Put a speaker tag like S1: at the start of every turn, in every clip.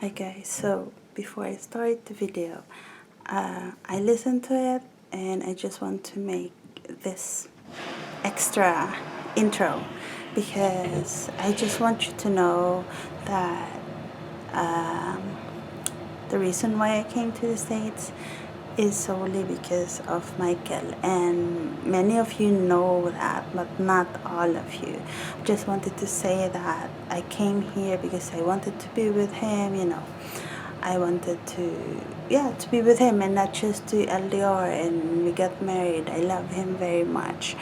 S1: Hi guys, so before I start the video, I listened to it and I just want to make this extra intro because I just want you to know that the reason why I came to the States is solely because of Michael, and many of you know that, but not all of you. Just wanted to say that I came here because I wanted to be with him, I wanted to be with him and not just do LDR, and we got married. I love him very much,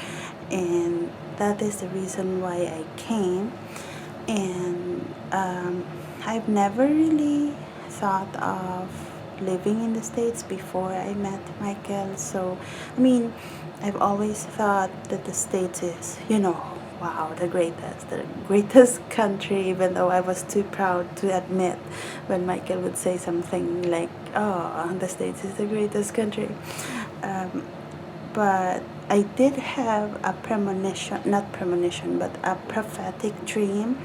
S1: and that is the reason why I came. And I've never really thought of living in the States before I met Michael. So, I've always thought that the States is, wow, the greatest country, even though I was too proud to admit when Michael would say something like, oh, the States is the greatest country. But I did have a not premonition, but a prophetic dream.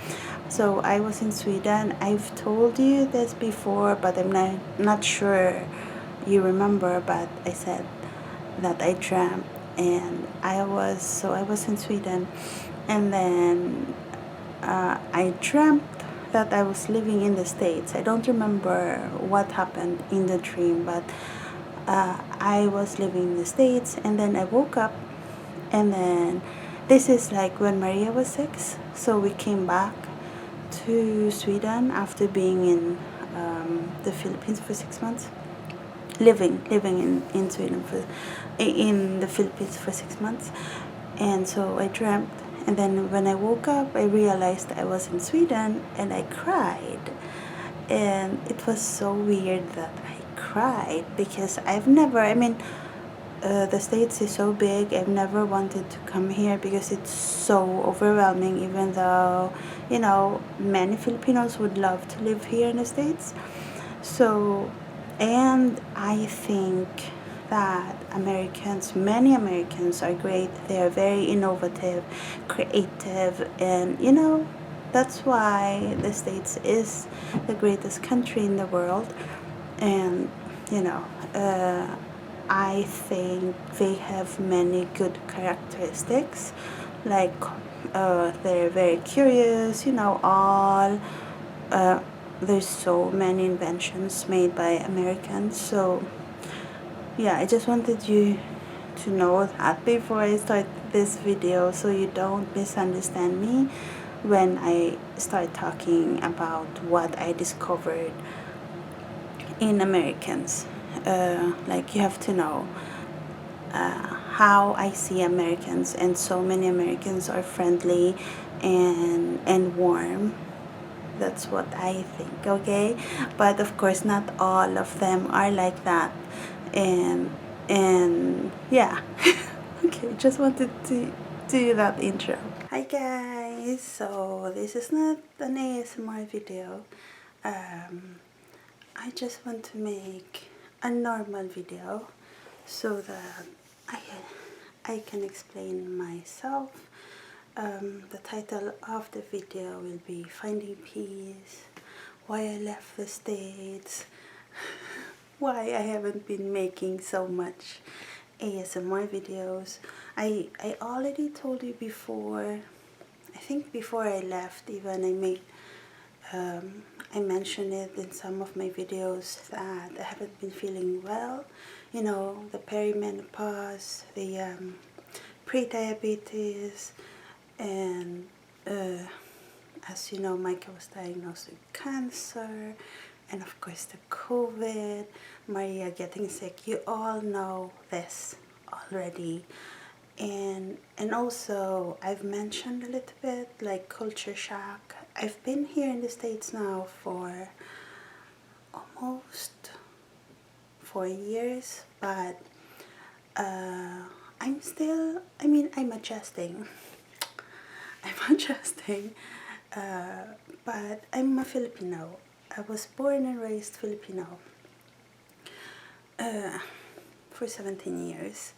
S1: So I was in Sweden. I've told you this before, but I'm not sure you remember, but I said that I dreamt, and I was in Sweden, and then I dreamt that I was living in the States. I don't remember what happened in the dream, but I was living in the States, and then I woke up, and then this is like when Maria was 6, so we came back to Sweden after being in the Philippines for 6 months, living in Sweden in the Philippines for 6 months, and so I dreamt, and then when I woke up, I realized I was in Sweden, and I cried, and it was so weird that I cried because I've never, the States is so big. I've never wanted to come here because it's so overwhelming, even though, many Filipinos would love to live here in the States. So, and I think that many Americans are great. They are very innovative, creative, and, that's why the States is the greatest country in the world. And, I think they have many good characteristics, like they're very curious, there's so many inventions made by Americans. So, yeah, I just wanted you to know that before I start this video, so you don't misunderstand me when I start talking about what I discovered in Americans. Like, you have to know how I see Americans, and so many Americans are friendly and warm. That's what I think, okay? But of course, not all of them are like that, and yeah. Okay, just wanted to do that intro. Hi guys, so this is not an ASMR video. I just want to make a normal video so that I can explain myself. The title of the video will be Finding Peace, why I left the States, why I haven't been making so much ASMR videos. I already told you before, I think before I left even, I mentioned it in some of my videos that I haven't been feeling well. The perimenopause, the pre-diabetes, and as you know, Micah was diagnosed with cancer, and of course the COVID, Maria getting sick. You all know this already. And also, I've mentioned a little bit like culture shock. I've been here in the States now for almost 4 years, but I'm still, I'm adjusting. I'm adjusting, but I'm a Filipino. I was born and raised Filipino for 17 years,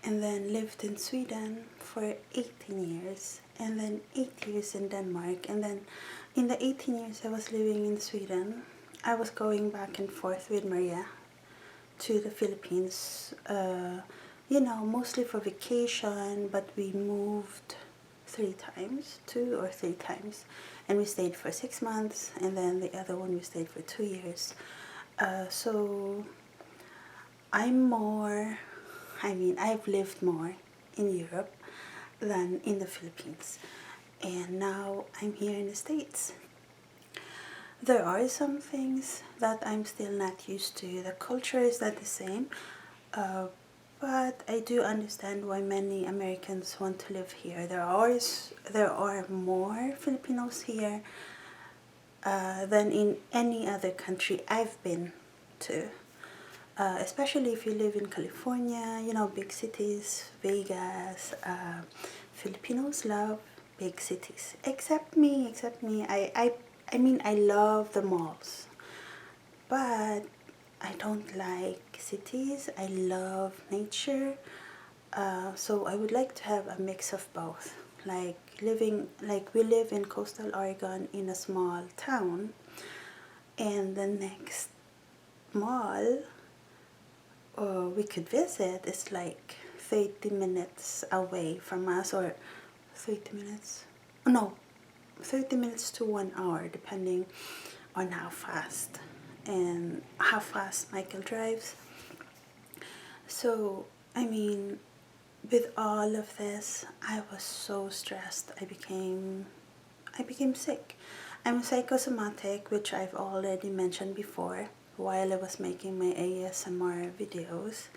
S1: and then lived in Sweden for 18 years, and then 8 years in Denmark, and then in the 18 years I was living in Sweden, I was going back and forth with Maria to the Philippines, mostly for vacation, but we moved 3 times, 2 or 3 times, and we stayed for 6 months, and then the other one we stayed for 2 years. So I've lived more in Europe than in the Philippines, and now I'm here in the States. There are some things that I'm still not used to. The culture is not the same, but I do understand why many Americans want to live here. There are more Filipinos here than in any other country I've been to. Especially if you live in California, big cities, Vegas. Filipinos love big cities. Except me. I love the malls, but I don't like cities. I love nature. So I would like to have a mix of both. Like we live in coastal Oregon in a small town, and the next mall we could visit is like 30 minutes away from us, or 30 minutes, no, 30 minutes to 1 hour, depending on how fast Michael drives. So, with all of this, I was so stressed. I became sick. I'm psychosomatic, which I've already mentioned before while I was making my ASMR videos.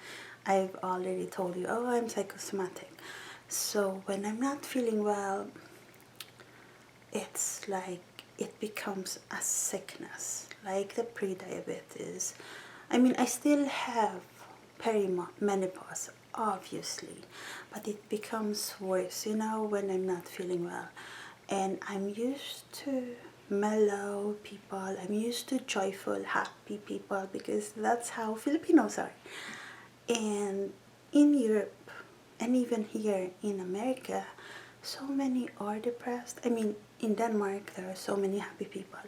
S1: I've already told you, I'm psychosomatic. So when I'm not feeling well, it's like it becomes a sickness, like the pre-diabetes. I still have perimenopause, obviously, but it becomes worse, when I'm not feeling well. And I'm used to mellow people, I'm used to joyful, happy people, because that's how Filipinos are. And in Europe, and even here in America, so many are depressed. In Denmark, there are so many happy people.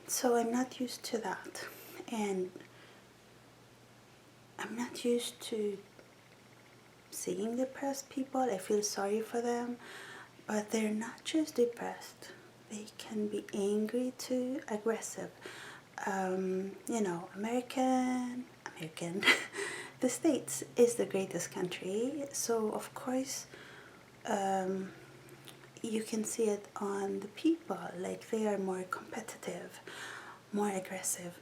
S1: So I'm not used to that. And I'm not used to seeing depressed people. I feel sorry for them. But they're not just depressed. They can be angry too, aggressive. American. The States is the greatest country, so of course you can see it on the people, like they are more competitive, more aggressive,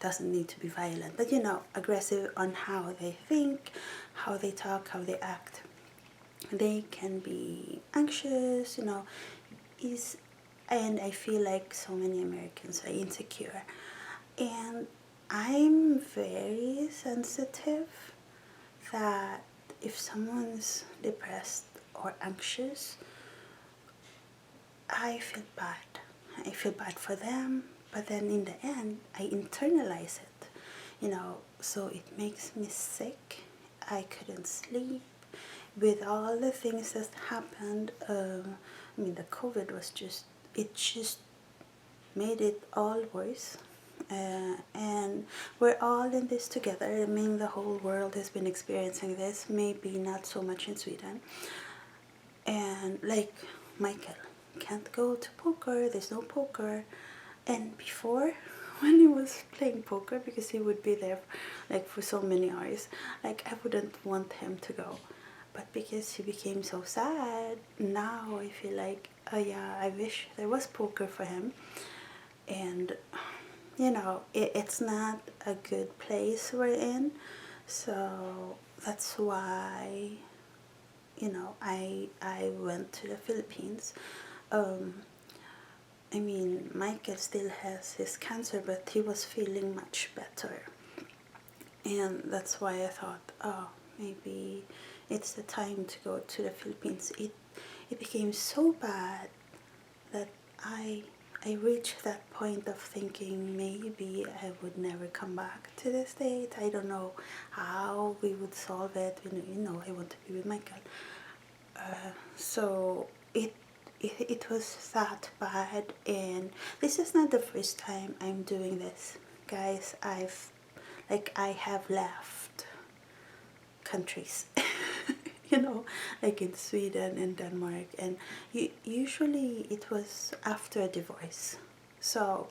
S1: doesn't need to be violent, but aggressive on how they think, how they talk, how they act. They can be anxious, and I feel like so many Americans are insecure. And I'm very sensitive that if someone's depressed or anxious, I feel bad. I feel bad for them, but then in the end, I internalize it, so it makes me sick. I couldn't sleep. With all the things that happened, the COVID was just made it all worse. And we're all in this together. The whole world has been experiencing this, maybe not so much in Sweden. And like Michael can't go to poker, there's no poker. And before, when he was playing poker, because he would be there like for so many hours, like I wouldn't want him to go. But because he became so sad, now I feel like, I wish there was poker for him. And it's not a good place we're in, so that's why I went to the Philippines. Michael still has his cancer, but he was feeling much better, and that's why I thought, maybe it's the time to go to the Philippines. It became so bad that I reached that point of thinking maybe I would never come back to the States. I don't know how we would solve it. I want to be with Michael. So it it was that bad. And this is not the first time I'm doing this, guys. I have left countries, you know, like in Sweden and Denmark, and usually it was after a divorce. So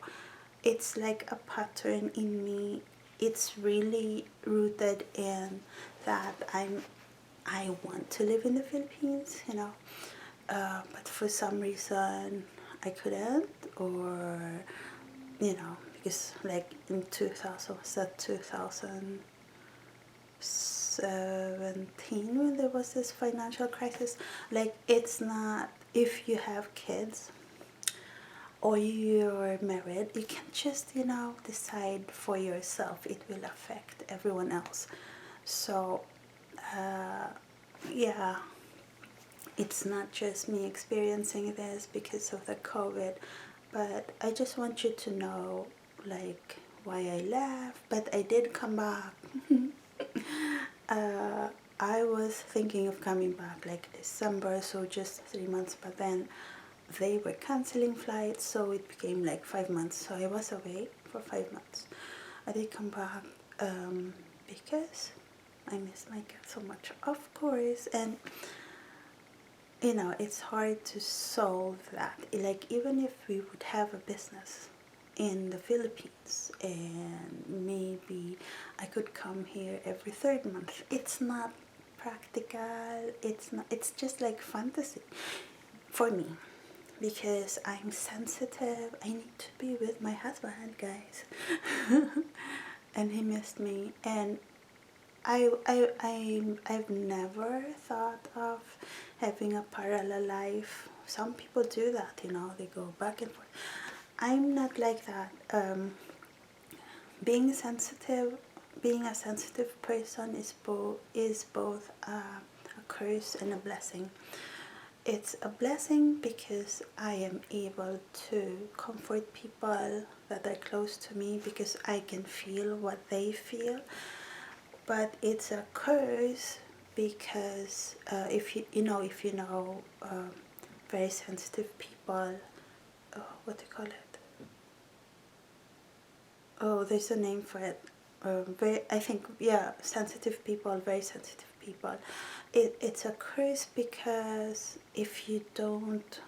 S1: it's like a pattern in me. It's really rooted in that I want to live in the Philippines, you know, but for some reason I couldn't, or you know, because like in 2000, was that 2017, when there was this financial crisis. Like, it's not, if you have kids or you're married, you can't just, you know, decide for yourself. It will affect everyone else. So yeah, it's not just me experiencing this because of the COVID, but I just want you to know, like, why I left. But I did come back. I was thinking of coming back like December, so just 3 months, but then they were canceling flights, so it became like 5 months. So I was away for 5 months. I did come back because I miss my cat so much, of course. And you know, it's hard to solve that. Like, even if we would have a business in the Philippines and maybe I could come here every third month, it's not practical. It's just like fantasy for me, because I'm sensitive. I need to be with my husband, guys. And he missed me, and I've never thought of having a parallel life. Some people do that, you know, they go back and forth. I'm not like that. Being sensitive, being a sensitive person is both a curse and a blessing. It's a blessing because I am able to comfort people that are close to me, because I can feel what they feel. But it's a curse because if you know very sensitive people, what do you call it? Oh, there's a name for it. I think, yeah, sensitive people, very sensitive people. It's a curse because if you don't,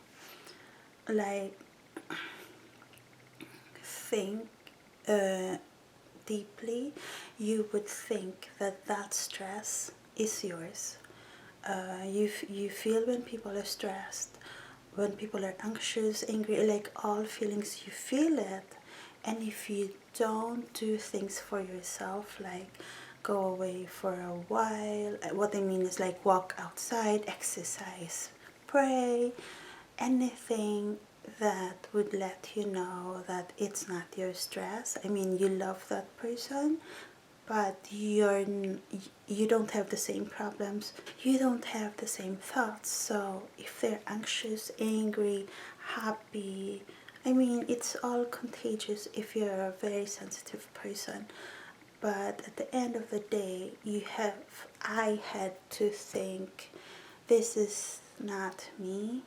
S1: like, think deeply, you would think that that stress is yours. You feel when people are stressed, when people are anxious, angry, like all feelings, you feel it. And if you don't do things for yourself, like go away for a while, what I mean is like walk outside, exercise, pray, anything that would let you know that it's not your stress. I mean, you love that person, but you don't have the same problems, you don't have the same thoughts. So if they're anxious, angry, happy, I mean, it's all contagious if you're a very sensitive person. But at the end of the day, I had to think, this is not me.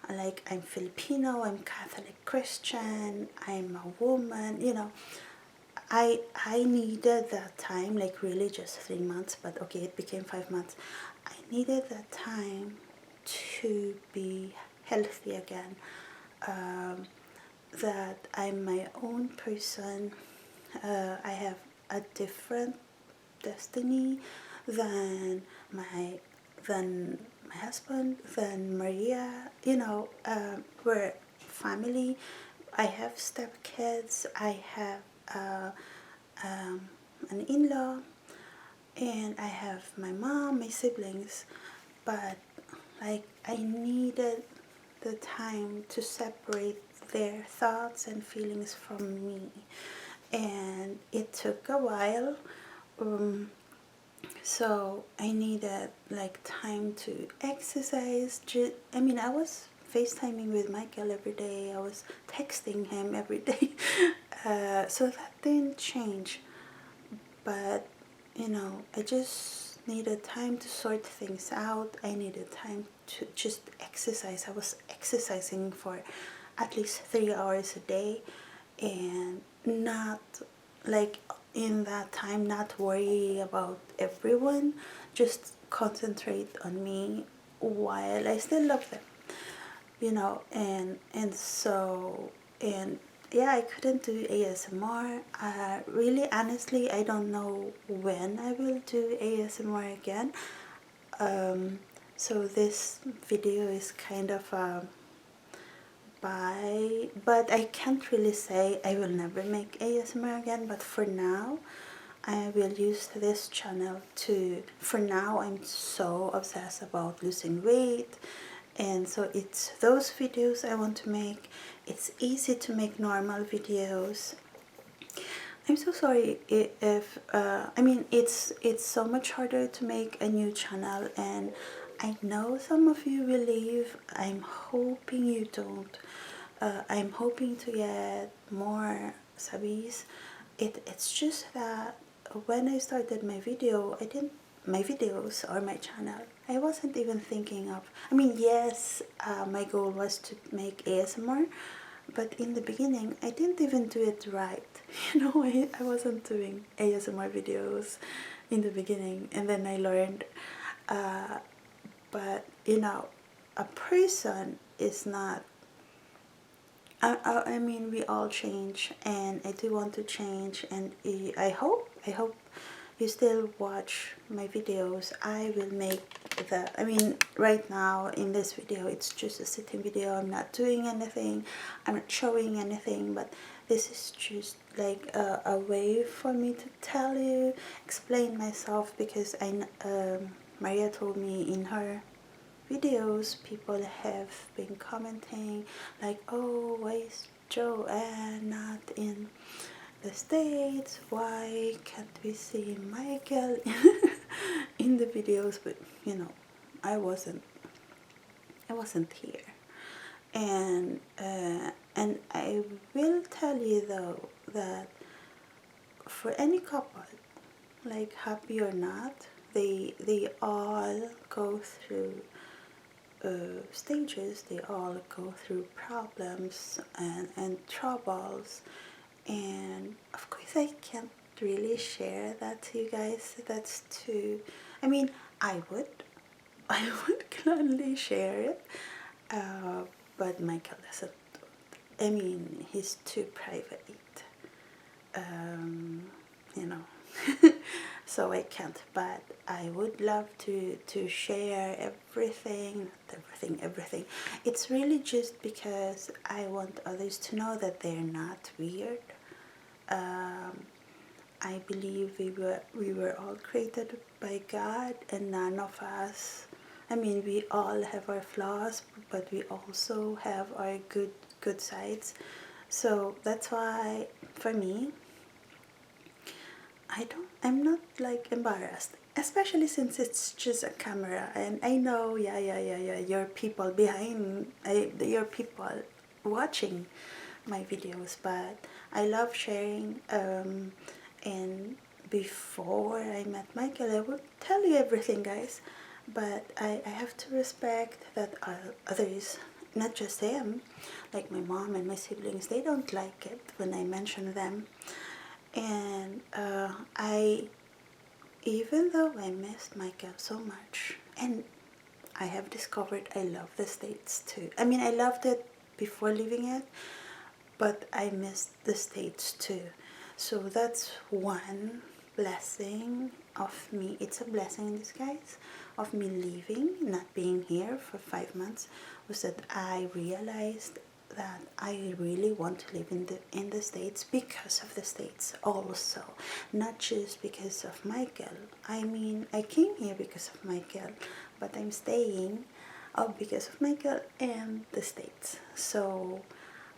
S1: Like, I'm Filipino, I'm Catholic Christian, I'm a woman, you know. I needed that time, like really just 3 months, but okay, it became 5 months. I needed that time to be healthy again. That I'm my own person. I have a different destiny than my than my husband, than Maria. You know, we're family. I have stepkids. I have an in-law, and I have my mom, my siblings. But like, I needed the time to separate their thoughts and feelings from me, and it took a while. So I needed like time to exercise. I mean, I was FaceTiming with Michael every day. I was texting him every day. So that didn't change. But, you know, I just needed time to sort things out. I needed time to just exercise. I was exercising for at least 3 hours a day, and not like in that time not worry about everyone, just concentrate on me while I still love them, you know. And so, and yeah, I couldn't do ASMR. Really, honestly, I don't know when I will do ASMR again. So this video is kind of but I can't really say I will never make ASMR again. But for now, I will use this channel to, for now I'm so obsessed about losing weight, and so it's those videos I want to make. It's easy to make normal videos. I'm so sorry if I mean, it's so much harder to make a new channel, and I know some of you will leave. I'm hoping you don't. I'm hoping to get more subbies. It's just that when I started my video, my videos or my channel, I wasn't even thinking of, I mean, yes, my goal was to make ASMR, but in the beginning, I didn't even do it right. You know, I wasn't doing ASMR videos in the beginning, and then I learned. But, you know, a person is not, I mean, we all change, and I do want to change, and I hope you still watch my videos. I will make I mean, right now in this video, it's just a sitting video. I'm not doing anything, I'm not showing anything, but this is just like a way for me to tell you, explain myself, because Maria told me in her videos, people have been commenting like, oh, why is Joanne not in the States? Why can't we see Michael in the videos? But you know, I wasn't here. And I will tell you though that for any couple, like happy or not, they all go through stages. They all go through problems and troubles, and of course I can't really share that to you guys. That's too, I mean, I would gladly share it, but Michael doesn't. I mean, he's too private, you know. So I can't, but I would love to share everything, not everything. It's really just because I want others to know that they're not weird. I believe we were all created by God, and none of us, I mean, we all have our flaws, but we also have our good sides. So that's why for me, I'm not like embarrassed, especially since it's just a camera, and I know, yeah, you're people behind, you're people watching my videos, but I love sharing, and before I met Michael, I would tell you everything, guys, but I have to respect that others, not just them, like my mom and my siblings, they don't like it when I mention them. And even though I missed Michael so much, and I have discovered I love the States too. I mean, I loved it before leaving it, but I missed the States too. So that's one blessing of me. It's a blessing in disguise of me leaving, not being here for 5 months, was that I realized that I really want to live in the States because of the States also, not just because of Michael. I mean, I came here because of Michael, but I'm staying because of Michael and the States. So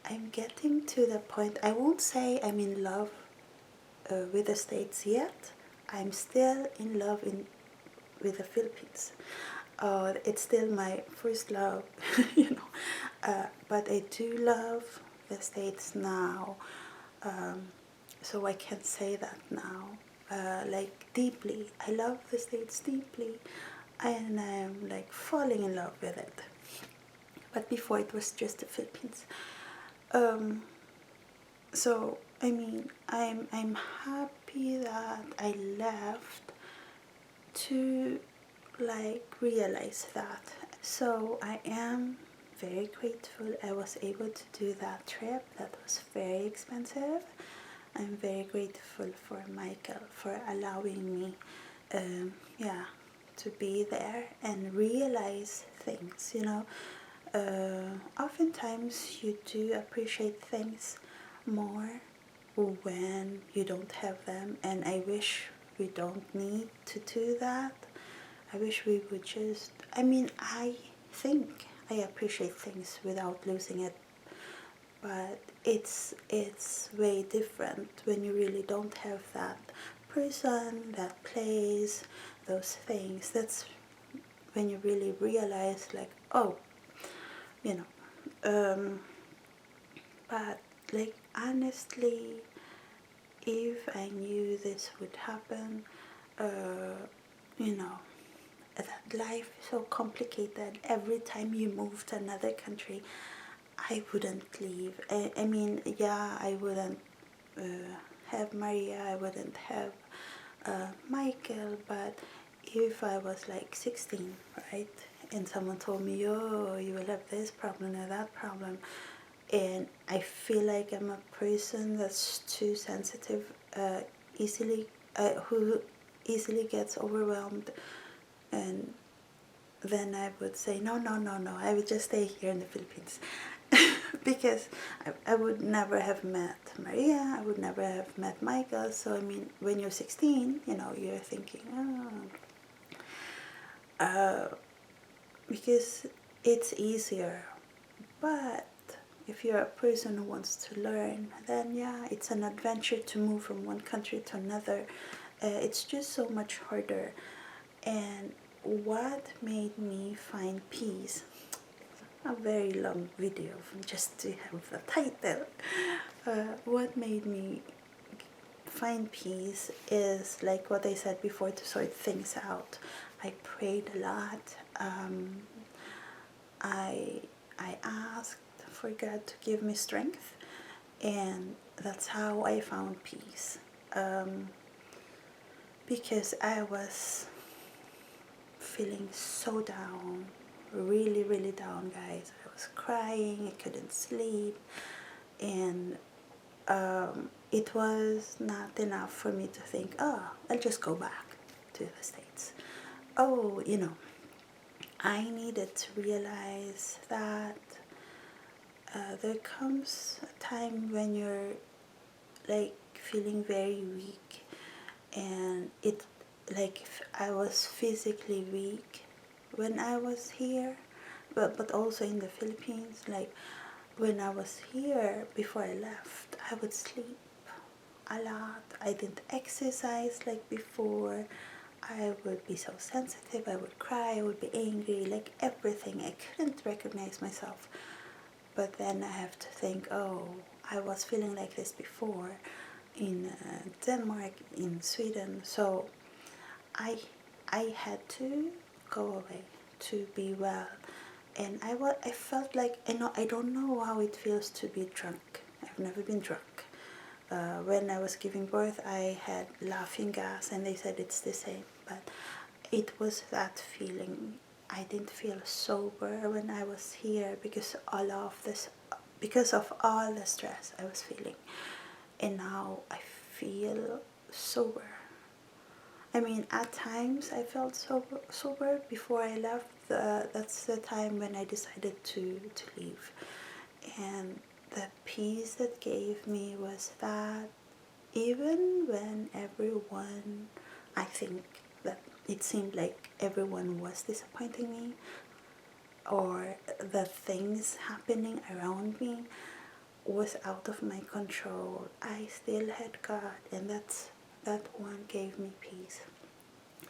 S1: I'm getting to the point, I won't say I'm in love with the States yet. I'm still in love with the Philippines. It's still my first love, you know. But I do love the States now, so I can say that now. like deeply. I love the States deeply, and I'm like falling in love with it. But before it was just the Philippines. Um, so I mean, I'm happy that I left to like realize that. So I am very grateful I was able to do that trip. That was very expensive. I'm very grateful for Michael for allowing me, yeah, to be there and realize things. Oftentimes you do appreciate things more when you don't have them, and I wish we don't need to do that. I wish we would just, I mean, I think I appreciate things without losing it, but it's way different when you really don't have that person, that place, those things. That's when you really realize, like, oh, you know. But like, honestly, if I knew this would happen, you know, that life is so complicated. Every time you move to another country, I wouldn't leave. I mean, yeah, I wouldn't have Maria, I wouldn't have Michael, but if I was like 16, right, and someone told me, oh, you will have this problem or that problem, and I feel like I'm a person that's too sensitive, who easily gets overwhelmed, and then I would say, no, no, no, no, I would just stay here in the Philippines. Because I would never have met Maria, I would never have met Michael. So I mean, when you're 16, you're thinking, because it's easier. But if you're a person who wants to learn, then yeah, it's an adventure to move from one country to another. It's just so much harder. And what made me find peace, a very long video just to have the title. What made me find peace is like what I said before, to sort things out. I prayed a lot. I asked for God to give me strength, and that's how I found peace. Because I was feeling so down, really, really down, guys. I was crying, I couldn't sleep, and it was not enough for me to think, oh, I'll just go back to the States. Oh, I needed to realize that there comes a time when you're like feeling very weak, and it, like, if I was physically weak when I was here, but also in the Philippines. Like, when I was here, before I left, I would sleep a lot. I didn't exercise like before. I would be so sensitive. I would cry. I would be angry. Like everything. I couldn't recognize myself. But then I have to think, oh, I was feeling like this before in Denmark, in Sweden. So I had to go away to be well. And I felt like, I don't know how it feels to be drunk. I've never been drunk. When I was giving birth, I had laughing gas, and they said it's the same. But it was that feeling. I didn't feel sober when I was here because of all the stress I was feeling. And now I feel sober. I mean, at times I felt sober before I left. That's the time when I decided to leave. And the peace that gave me was that even when everyone, I think that it seemed like everyone was disappointing me, or the things happening around me was out of my control, I still had God, and that one gave me peace.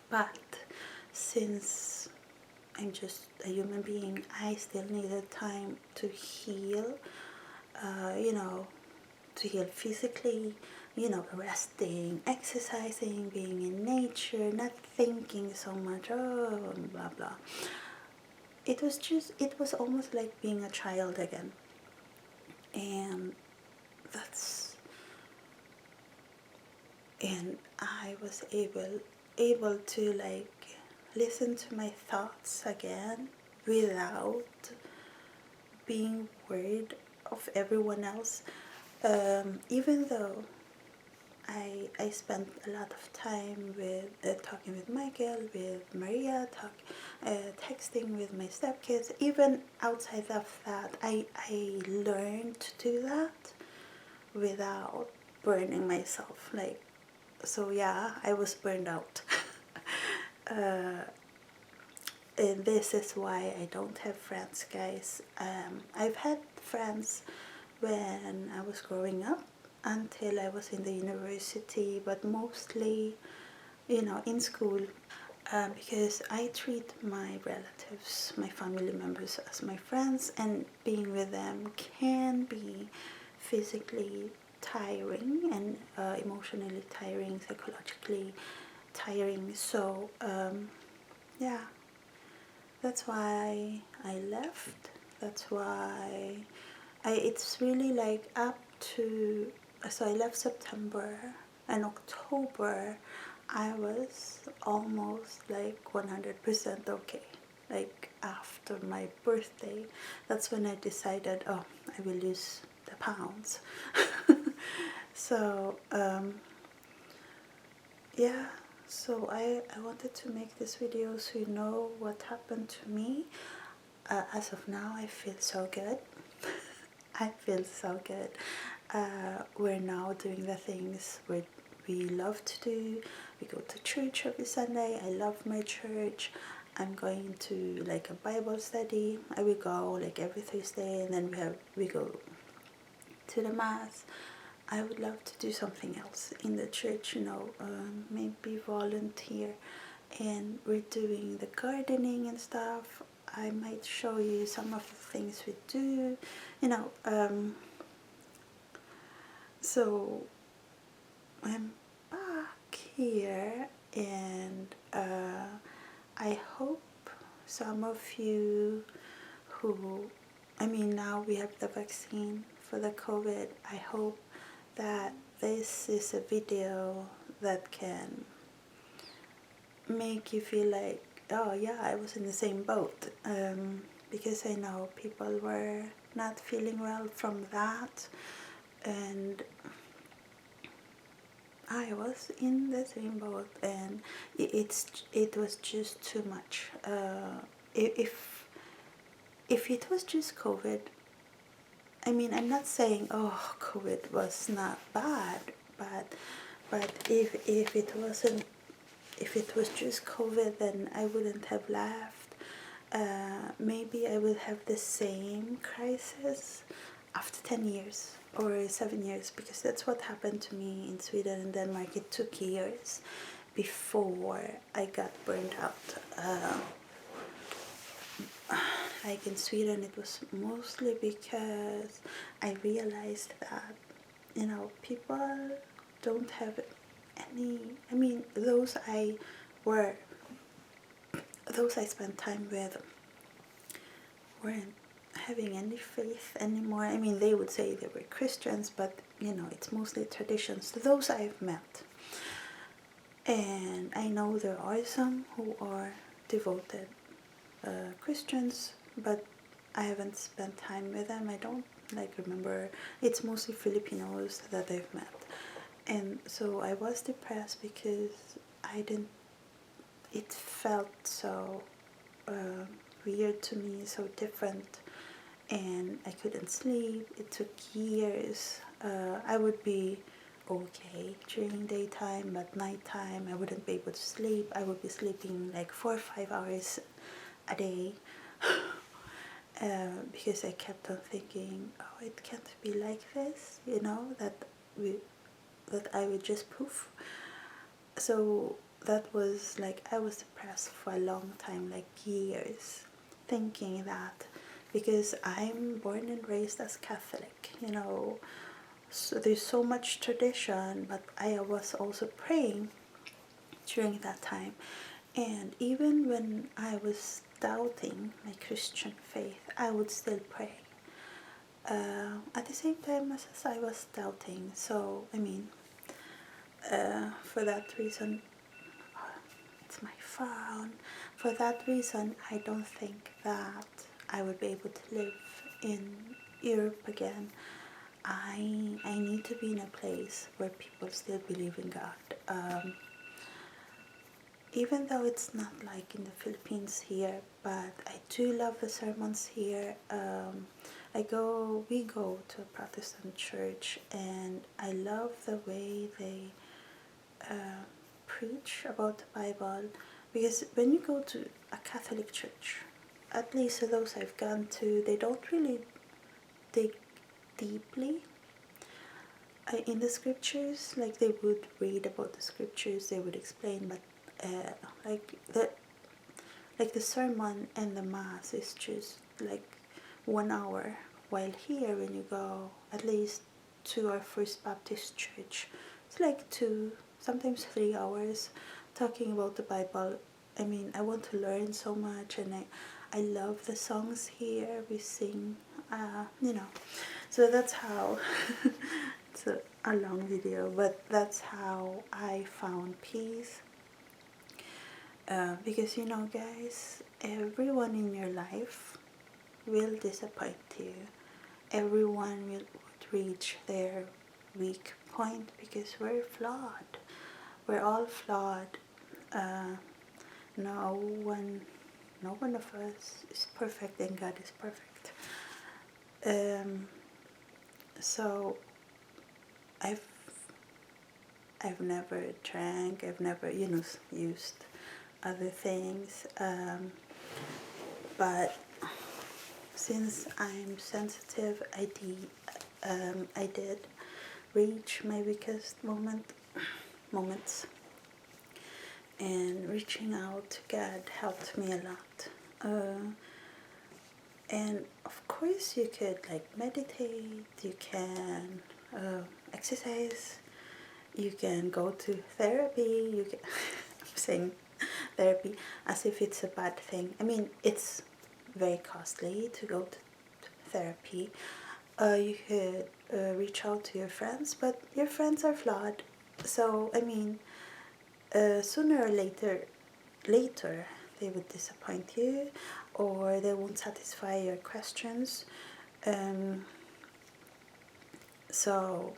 S1: But since I'm just a human being, I still needed time to heal, to heal physically, resting, exercising, being in nature, not thinking so much, oh, blah blah. It was almost like being a child again. And that's, and I was able to like listen to my thoughts again without being worried of everyone else. Even though I spent a lot of time with talking with Michael, with Maria, texting with my stepkids. Even outside of that, I learned to do that without burning myself. Like, so yeah, I was burned out. And this is why I don't have friends, guys. I've had friends when I was growing up until I was in the university, but mostly, in school, because I treat my relatives, my family members as my friends, and being with them can be physically tiring and emotionally tiring, psychologically tiring. So yeah, that's why I left. That's why it's really like up to, so I left September, and October I was almost like 100% okay. Like after my birthday, that's when I decided, oh, I will lose the pounds. So yeah, so I wanted to make this video so you know what happened to me. As of now, I feel so good. I feel so good. We're now doing the things we love to do. We go to church every Sunday. I love my church. I'm going to like a Bible study. I will go like every Thursday, and then we go to the mass. I would love to do something else in the church, maybe volunteer. And we're doing the gardening and stuff. I might show you some of the things we do, so I'm back here, and I hope some of you now we have the vaccine for the COVID. I hope that this is a video that can make you feel like, oh yeah, I was in the same boat, because I know people were not feeling well from that, and I was in the same boat, and it was just too much. If it was just COVID, I'm not saying, oh, COVID was not bad, but if it wasn't, if it was just COVID, then I wouldn't have left. Maybe I would have the same crisis after 10 years or 7 years, because that's what happened to me in Sweden and Denmark. It took years before I got burned out. Like in Sweden, it was mostly because I realized that, people don't have any, those I spent time with weren't having any faith anymore. They would say they were Christians, but it's mostly traditions. Those I've met, and I know there are some who are devoted Christians, but I haven't spent time with them. I don't remember. It's mostly Filipinos that I've met, and so I was depressed because it felt so weird to me, so different, and I couldn't sleep. It took years. I would be okay during daytime, but nighttime I wouldn't be able to sleep. I would be sleeping like 4 or 5 hours a day, because I kept on thinking, oh, it can't be like this, that I would just poof. So that was like, I was depressed for a long time, like years, thinking that, because I'm born and raised as Catholic, So there's so much tradition, but I was also praying during that time. And even when I was doubting my Christian faith, I would still pray. At the same time as I was doubting. So, I mean, for that reason, it's my phone. For that reason, I don't think that I would be able to live in Europe again. I need to be in a place where people still believe in God. Even though it's not like in the Philippines here, but I do love the sermons here. We go to a Protestant church, and I love the way they preach about the Bible, because when you go to a Catholic church, at least those I've gone to, they don't really dig deeply in the scriptures. Like, they would read about the scriptures, they would explain, but like the sermon and the mass is just like 1 hour. While here, when you go at least to our First Baptist church, it's like 2, sometimes 3 hours talking about the Bible. I mean, I want to learn so much, and I love the songs here. We sing, So that's how, it's a long video, but that's how I found peace. Because guys, everyone in your life will disappoint you. Everyone will reach their weak point, because we're flawed. We're all flawed. No one of us is perfect, and God is perfect. So I've never drank. I've never used other things. But since I'm sensitive, I did reach my weakest moments, and reaching out to God helped me a lot. And of course, you could like meditate, you can exercise, you can go to therapy. You can I'm saying therapy as if it's a bad thing. I mean, it's very costly to go to therapy. You could reach out to your friends, but your friends are flawed. So, I mean, sooner or later, they would disappoint you, or they won't satisfy your questions. So,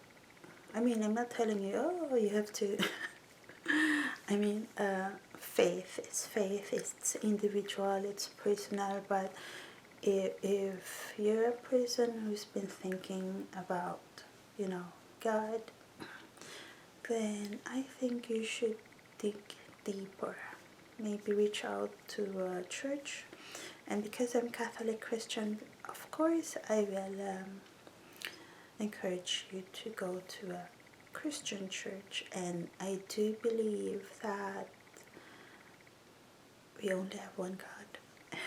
S1: I mean, I'm not telling you, oh, you have to. I mean, faith, it's individual, it's personal, but if you're a person who's been thinking about, God, then I think you should dig deeper. Maybe reach out to a church. And because I'm Catholic Christian, of course, I will encourage you to go to a Christian church. And I do believe that we only have one God,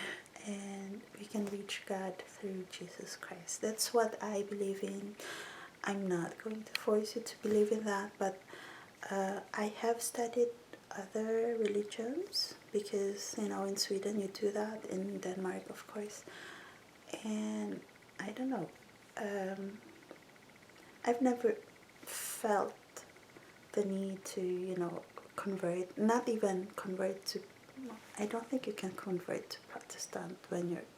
S1: and we can reach God through Jesus Christ. That's what I believe in. I'm not going to force you to believe in that, but I have studied other religions, because in Sweden you do that, in Denmark of course, and I don't know, I've never felt the need to convert, not even convert to, I don't think you can convert to Protestant when you're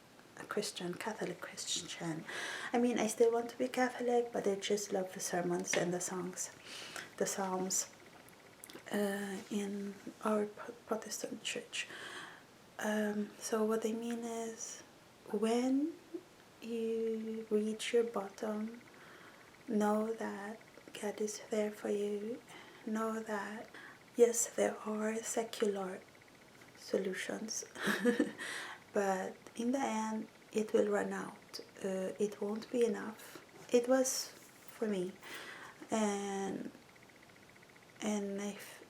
S1: a Christian, Catholic Christian. I mean, I still want to be Catholic, but I just love the sermons and the songs, the psalms in our Protestant church. So what I mean is, when you reach your bottom, know that God is there for you. Know that, yes, there are secular solutions, but in the end, it will run out. It won't be enough. It was for me, and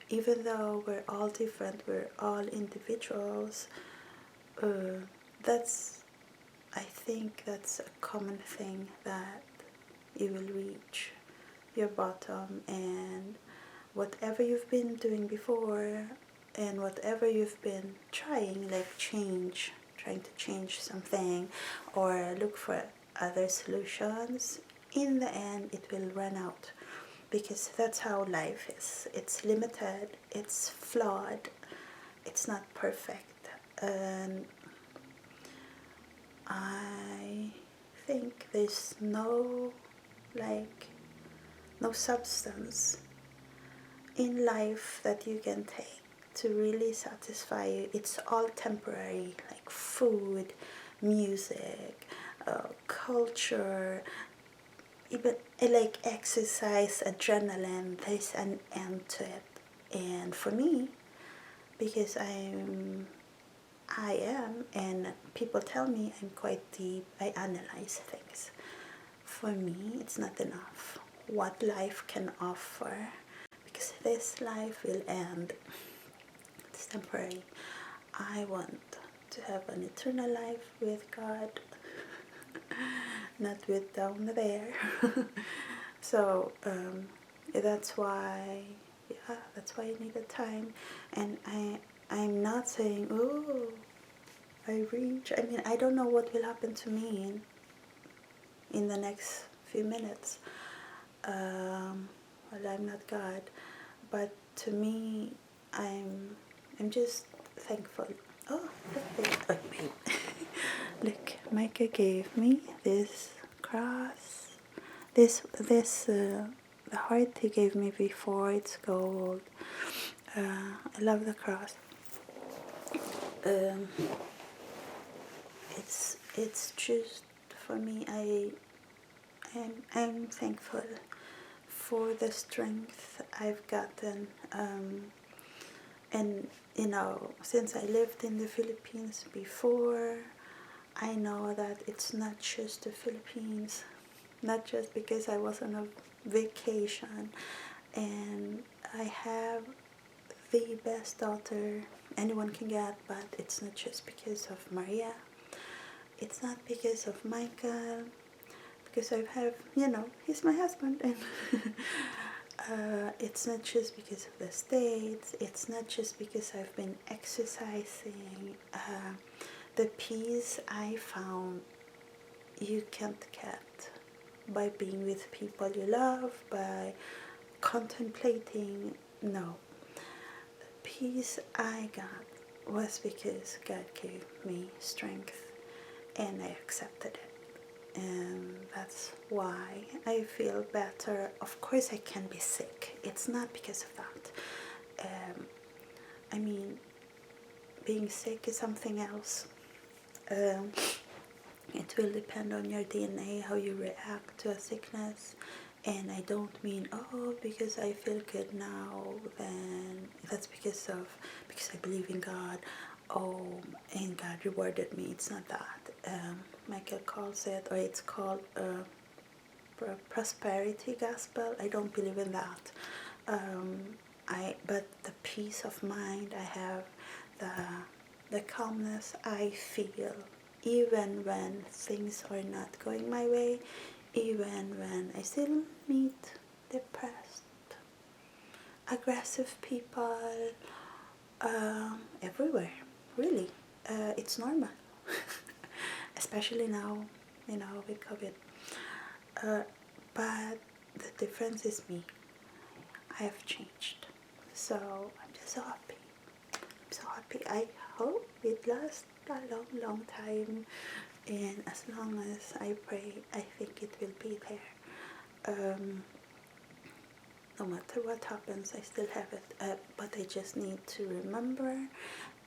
S1: even though we're all different, we're all individuals. I think that's a common thing that you will reach your bottom, and whatever you've been doing before and whatever you've been trying, like trying to change something or look for other solutions, in the end it will run out, because that's how life is. It's limited, it's flawed, it's not perfect. And I think there's no substance in life that you can take to really satisfy you. It's all temporary, like food, music, culture, even like exercise, adrenaline. There's an end to it. And for me, because I am, and people tell me I'm quite deep, I analyze things. For me, it's not enough what life can offer, because this life will end. It's temporary. I want to have an eternal life with God, not with down there. So that's why, that's why I need a time. And I'm not saying, oh, I mean, I don't know what will happen to me in the next few minutes. Well, I'm not God, but to me, I'm just thankful. Oh, babe. Look, Micah gave me this cross. The heart he gave me before, it's gold. I love the cross. It's just, for me, I'm thankful for the strength I've gotten. And since I lived in the Philippines before, I know that it's not just the Philippines, not just because I was on a vacation. And I have the best daughter anyone can get, but it's not just because of Maria. It's not because of Michael, because I have, he's my husband. And it's not just because of the States. It's not just because I've been exercising. The peace I found, you can't get by being with people you love, by contemplating. No. The peace I got was because God gave me strength and I accepted it. And that's why I feel better. Of course I can be sick. It's not because of that. I mean, being sick is something else. It will depend on your DNA, how you react to a sickness. And I don't mean, oh, because I feel good now, then that's because I believe in God. Oh, and God rewarded me. It's not that. Michael calls it, or it's called prosperity gospel. I don't believe in that. But the peace of mind I have, the calmness I feel, even when things are not going my way, even when I still meet depressed, aggressive people, everywhere, really. It's normal, especially now, with COVID. But the difference is me. I have changed. So I'm just so happy. I'm so happy. I hope it lasts a long, long time. And as long as I pray, I think it will be there. No matter what happens, I still have it. But I just need to remember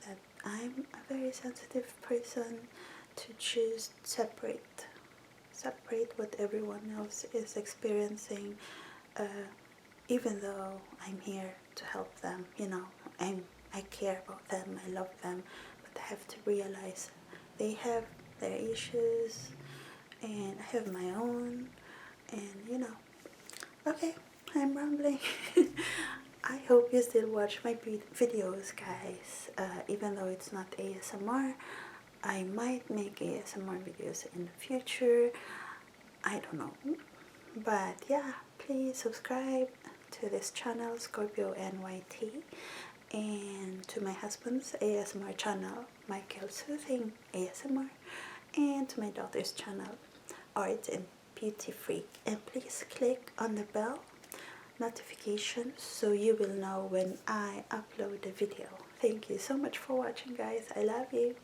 S1: that I'm a very sensitive person, to just separate what everyone else is experiencing, even though I'm here to help them. I care about them, I love them, but I have to realize they have their issues and I have my own. And okay, I'm rambling. I hope you still watch my videos, guys. Even though it's not ASMR, I might make ASMR videos in the future. I don't know. But yeah, please subscribe to this channel, ScorpioAnnYT, and to my husband's ASMR channel, Michael Soothing ASMR, and to my daughter's channel, Art and Beauty Freak. And please click on the bell notification so you will know when I upload a video. Thank you so much for watching, guys. I love you.